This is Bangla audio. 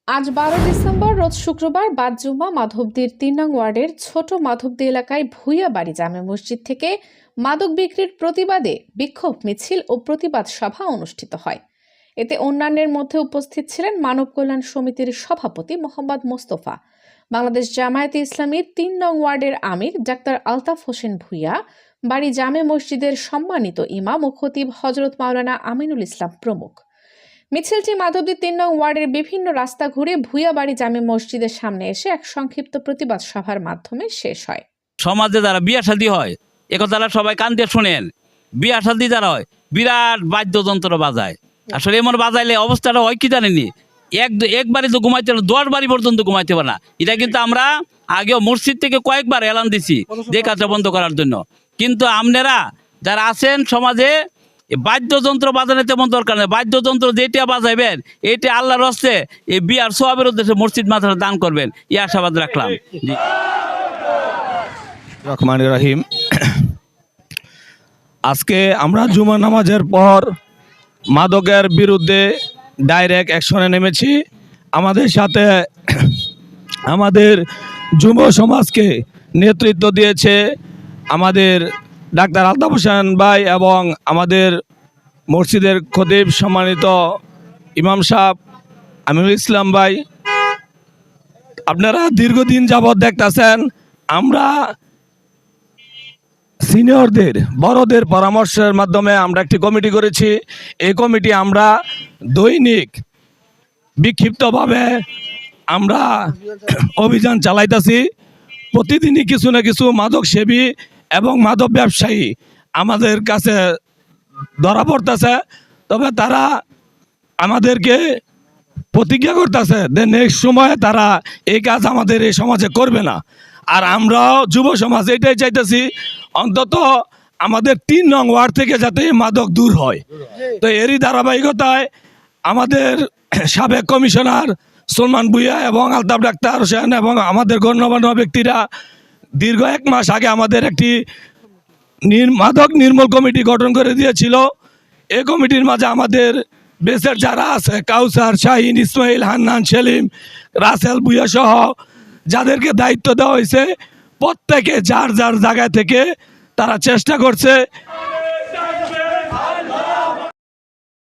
আজ 12 ডিসেম্বর রোজ শুক্রবার বাদ জুমা মাধবদীর ৩ নং ওয়ার্ডের ছোট মাধবদী এলাকায় ভূঁইয়াবাড়ি জামে মসজিদ থেকে মাদক বিক্রির প্রতিবাদে বিক্ষোভ মিছিল ও প্রতিবাদ সভা অনুষ্ঠিত হয়। এতে অন্যান্যের মধ্যে উপস্থিত ছিলেন মানব কল্যাণ সমিতির সভাপতি মোহাম্মদ মোস্তফা, বাংলাদেশ জামায়াতে ইসলামীর ৩ নং ওয়ার্ডের আমির ডাক্তার আলতাফ হোসেন ভূঁইয়া, বাড়ি জামে মসজিদের সম্মানিত ইমাম ও খতিব হযরত মাওলানা আমিনুল ইসলাম প্রমুখ। মিছিলটি মাধবদী ৩ নং ওয়ার্ডের বিভিন্ন রাস্তা ঘুরে ভূঁইয়াবাড়ি জামে মসজিদের সামনে এসে এক সংক্ষিপ্ত প্রতিবাদ সভার মাধ্যমে শেষ হয়। সমাজে যারা বিয়া শাদী হয় একথাটা সবাই কান দিয়ে শোনেন। বিয়া শাদী যারা হয় বিরাট বাদ্যযন্ত্র বাজায়। আসলে এমন বাজাইলে অবস্থাটা হয় কি জানেনি, একবারই তো ঘুমাইতে পারে, 10 বাড়ি পর্যন্ত ঘুমাইতে পারে না। এটা কিন্তু আমরা আগেও মসজিদ থেকে কয়েকবার এলান দিছি যে কাজটা বন্ধ করার জন্য। কিন্তু আপনারা যারা আছেন সমাজে বাদ্যযন্ত্র বাজানো তেমন দরকার নেই। বাদ্যযন্ত্র যেটা বাজাইবেন এটা আল্লাহর হস্তে এই বিয়ার সওয়াবের উদ্দেশ্যে মসজিদ মাদ্রাসা দান করবেন, এই আশাবাদ রাখলাম। জি। রহমান রহিম। আজকে আমরা জুমা নামাজের পর মাদকের বিরুদ্ধে ডাইরেক্ট অ্যাকশনে নেমেছি। আমাদের সাথে আমাদের যুব সমাজকে নেতৃত্ব দিয়েছে আমাদের ডাক্তার আলতাফ হোসেন ভাই এবং আমাদের মসজিদের খতিব সম্মানিত ইমাম সাহেব আমিনুল ইসলাম ভাই। আপনারা দীর্ঘদিন যাবৎ দেখতেছেন আমরা সিনিয়রদের বড়দের পরামর্শের মাধ্যমে আমরা একটি কমিটি করেছি। এই কমিটি আমরা দৈনিক বিক্ষিপ্তভাবে আমরা অভিযান চালাইতেছি। প্রতিদিনই কিছু না কিছু মাদক সেবী এবং মাদক ব্যবসায়ী আমাদের কাছে ধরা পড়তেছে। তবে তারা আমাদেরকে প্রতিজ্ঞা করতেছে যে নেক্সট সময়ে তারা এই কাজ আমাদের এই সমাজে করবে না। আর আমরাও যুব সমাজ এটাই চাইতেছি অন্তত আমাদের ৩ নং ওয়ার্ড থেকে যাতে মাদক দূর হয়। তো এরই ধারাবাহিকতায় আমাদের সাবেক কমিশনার সলমান ভূঁইয়া এবং আলতাফ ডাক্তার হোসেন এবং আমাদের গণ্যমান্য ব্যক্তিরা দীর্ঘ 1 মাস আগে আমাদের একটি মাদক নির্মূল কমিটি গঠন করে দিয়েছিল। এই কমিটির মাঝে আমাদের বেসের যারা আছে কাউসার, শাহিন, ইসমাইল, হান্নান, সেলিম, রাসেল, ভূঁইয়া সহ যাদেরকে দায়িত্ব দেওয়া হয়েছে প্রত্যেকে যার যার জায়গা থেকে তারা চেষ্টা করছে